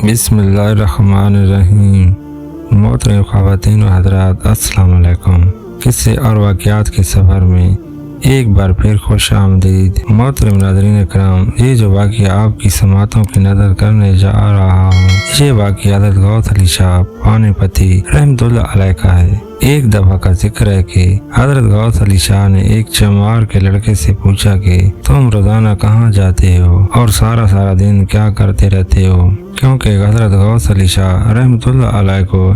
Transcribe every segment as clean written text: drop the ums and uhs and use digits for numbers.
بسم اللہ الرحمن الرحیم۔ محترم خواتین و حضرات، السلام علیکم۔ قصے اور واقعات کے سفر میں ایک بار پھر خوش آمدید۔ محترم ناظرین کرام، یہ جو واقعہ آپ کی سماعتوں کی نظر کرنے جا رہا ہوں، یہ واقعہ حضرت غوث علی شاہ پانی پتی رحمۃ اللہ علیہ کا ہے۔ ایک دفعہ کا ذکر ہے کہ حضرت غوث علی شاہ نے ایک چمار کے لڑکے سے پوچھا کہ تم روزانہ کہاں جاتے ہو اور سارا دن کیا کرتے رہتے ہو، کیونکہ حضرت غوث علی شاہ رحمۃ اللہ علیہ کو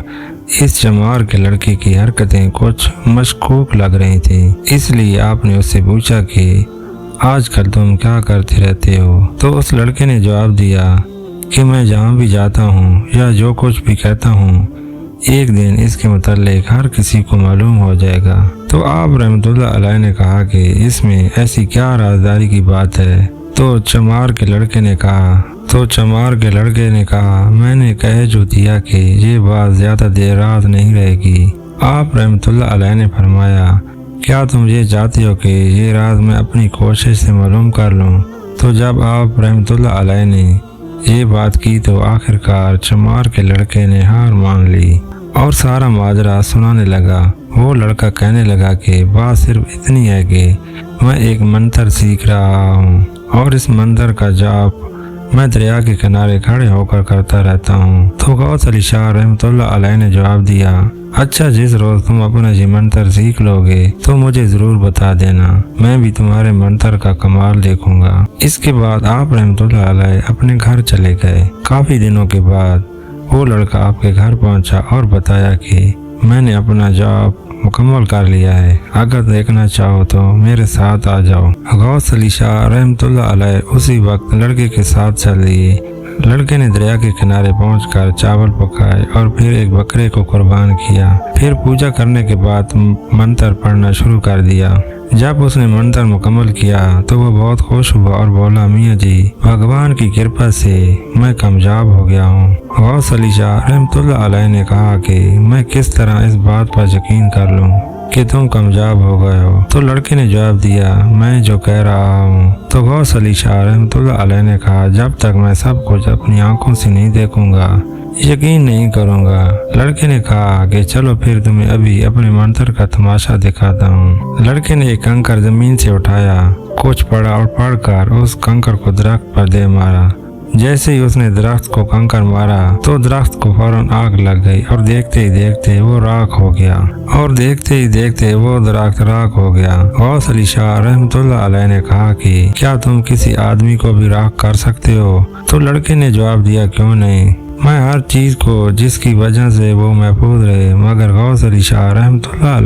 اس چمار کے لڑکے کی حرکتیں کچھ مشکوک لگ رہی تھیں۔ اس لیے آپ نے اس سے پوچھا کہ آج کل تم کیا کرتے رہتے ہو؟ تو اس لڑکے نے جواب دیا کہ میں جہاں بھی جاتا ہوں یا جو کچھ بھی کہتا ہوں، ایک دن اس کے متعلق ہر کسی کو معلوم ہو جائے گا۔ تو آپ رحمۃ اللہ علیہ نے کہا کہ اس میں ایسی کیا رازداری کی بات ہے؟ تو چمار کے لڑکے نے کہا میں نے کہہ جو دیا کہ یہ بات زیادہ دیر رات نہیں رہے گی۔ آپ رحمۃ اللہ علیہ نے فرمایا کیا تم یہ چاہتے ہو کہ یہ راز میں اپنی کوشش سے معلوم کر لوں؟ تو جب آپ رحمۃ اللہ علیہ نے یہ بات کی تو آخرکار چمار کے لڑکے نے ہار مان لی اور سارا ماجرا سنانے لگا۔ وہ لڑکا کہنے لگا کہ بات صرف اتنی ہے کہ میں ایک منتر سیکھ رہا ہوں اور اس منتر کا جاپ میں دریا کے کنارے کھڑے ہو کر کرتا رہتا ہوں۔ تو غوث علی شاہ رحمۃ اللہ علیہ نے جواب دیا اچھا، جس روز تم اپنا یہ منتر سیکھ لو گے تو مجھے ضرور بتا دینا، میں بھی تمہارے منتر کا کمال دیکھوں گا۔ اس کے بعد آپ رحمۃ اللہ علیہ اپنے گھر چلے گئے۔ کافی دنوں کے بعد وہ لڑکا آپ کے گھر پہنچا اور بتایا کہ میں نے اپنا جاب مکمل کر لیا ہے، اگر دیکھنا چاہو تو میرے ساتھ آ جاؤ۔ غوث علی شاہ رحمۃ اللہ علیہ اسی وقت لڑکے کے ساتھ چل دیے۔ لڑکے نے دریا کے کنارے پہنچ کر چاول پکائے اور پھر ایک بکرے کو قربان کیا۔ پھر پوجا کرنے کے بعد منتر پڑھنا شروع کر دیا۔ جب اس نے منتر مکمل کیا تو وہ بہت خوش ہوا اور بولا میاں جی، بھگوان کی کرپا سے میں کامیاب ہو گیا ہوں۔ غوث علی شاہ رحمۃ اللہ علیہ نے کہا کہ میں کس طرح اس بات پر یقین کر لوں کہ تم کامیاب ہو گئے ہو؟ تو لڑکے نے جواب دیا میں جو کہہ رہا ہوں۔ تو غوث علی شاہ رحمۃ اللہ علیہ نے کہا جب تک میں سب کچھ اپنی آنکھوں سے نہیں دیکھوں گا یقین نہیں کروں گا۔ لڑکے نے کہا کہ چلو پھر تمہیں ابھی اپنے منتر کا تماشا دکھاتا ہوں۔ لڑکے نے ایک کنکر زمین سے اٹھایا، کچھ پڑھا اور پڑھ کر اس کنکر کو درخت پر دے مارا۔ جیسے ہی اس نے درخت کو کنکر مارا تو درخت کو فوراً آگ لگ گئی اور دیکھتے ہی دیکھتے وہ راکھ ہو گیا۔ غوث علی شاہ رحمۃ اللہ علیہ نے کہا کہ کیا تم کسی آدمی کو بھی راکھ کر سکتے ہو؟ تو لڑکے نے جواب دیا کیوں نہیں، میں ہر چیز کو جس کی وجہ سے وہ محفوظ رہے۔ مگر غوث علی شاہ رحمۃ اللہ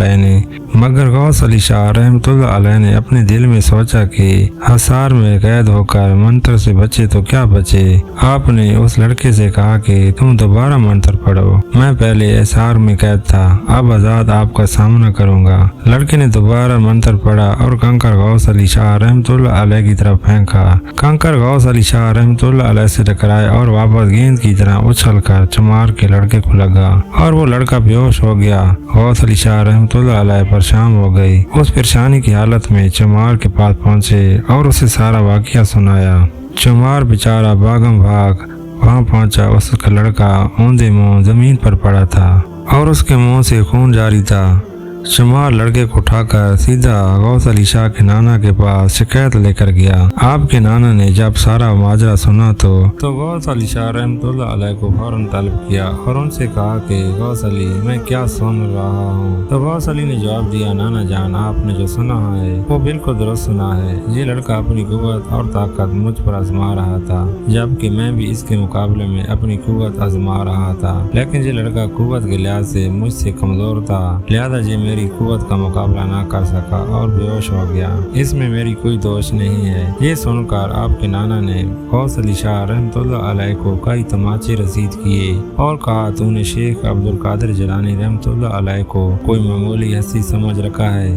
علیہ نے اپنے دل میں سوچا کہ حصار میں قید ہو کر منتر سے بچے تو کیا بچے۔ آپ نے اس لڑکے سے کہا کہ تم دوبارہ منتر پڑھو، میں پہلے حصار میں قید تھا، اب آزاد آپ کا سامنا کروں گا۔ لڑکے نے دوبارہ منتر پڑھا اور کنکر غوث علی شاہ رحمۃ اللہ علیہ کی طرف پھینکا۔ کنکر غوث علی شاہ رحمۃ اللہ علیہ سے ٹکرائے اور واپس گیند کی طرح اچھل کر چمار کے لڑکے کو لگا اور وہ لڑکا بے ہوش ہو گیا۔ غوث علی شاہ رحمۃ اللہ علیہ پر شام ہو گئی۔ اس پریشانی کی حالت میں چمار کے پاس پہنچے اور اسے سارا واقعہ سنایا۔ چمار بیچارہ بھاگم بھاگ وہاں پہنچا۔ اس کا لڑکا اوندے منہ زمین پر پڑا تھا اور اس کے منہ سے خون جاری تھا۔ چمار لڑکے کو اٹھا کر سیدھا غوث علی شاہ کے نانا کے پاس شکایت لے کر گیا۔ آپ کے نانا نے جب سارا ماجرا سنا تو غوث علی شاہ رحمۃ اللہ علیہ کو فوراً طلب کیا اور ان سے کہا کہ غوث علی میں کیا سن رہا ہوں؟ تو غوث علی نے جواب دیا نانا جان، آپ نے جو سنا ہے وہ بالکل درست سنا ہے۔ یہ لڑکا اپنی قوت اور طاقت مجھ پر آزما رہا تھا، جبکہ میں بھی اس کے مقابلے میں اپنی قوت آزما رہا تھا، لیکن یہ لڑکا قوت کے لحاظ سے مجھ سے کمزور تھا، لہذا یہ میری قوت کا مقابلہ نہ کر سکا اور بے ہوش ہو گیا۔ اس میں میری کوئی دوش نہیں ہے۔ یہ سن کر آپ کے نانا نے غوث علی شاہ رحمۃ اللہ علیہ کو کئی تماچے رسید کیے اور کہا تو نے شیخ عبد القادر جیلانی رحمۃ اللہ علیہ کو کوئی معمولی ہستی سمجھ رکھا ہے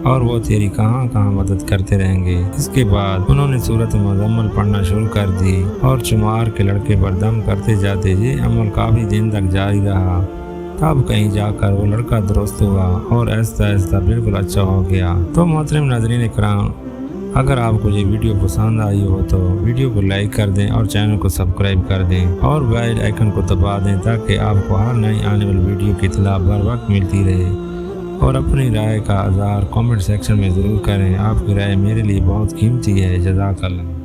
اور وہ تیری کہاں مدد کرتے رہیں گے۔ اس کے بعد انہوں نے سورت مزمل پڑھنا شروع کر دی اور چمار کے لڑکے پر دم کرتے جاتے۔ یہ عمل کافی دن تک جاری رہا، تب کہیں جا کر وہ لڑکا درست ہوا اور آہستہ آہستہ بالکل اچھا ہو گیا۔ تو محترم ناظرین کرام، اگر آپ کو یہ ویڈیو پسند آئی ہو تو ویڈیو کو لائک کر دیں اور چینل کو سبسکرائب کر دیں اور بیل آئیکن کو دبا دیں تاکہ آپ کو ہر نئی آنے والی ویڈیو کی اطلاع بر وقت ملتی رہے۔ اور اپنی رائے کا اظہار کامنٹ سیکشن میں ضرور کریں، آپ کی رائے میرے لیے بہت قیمتی ہے۔ جزاک اللہ۔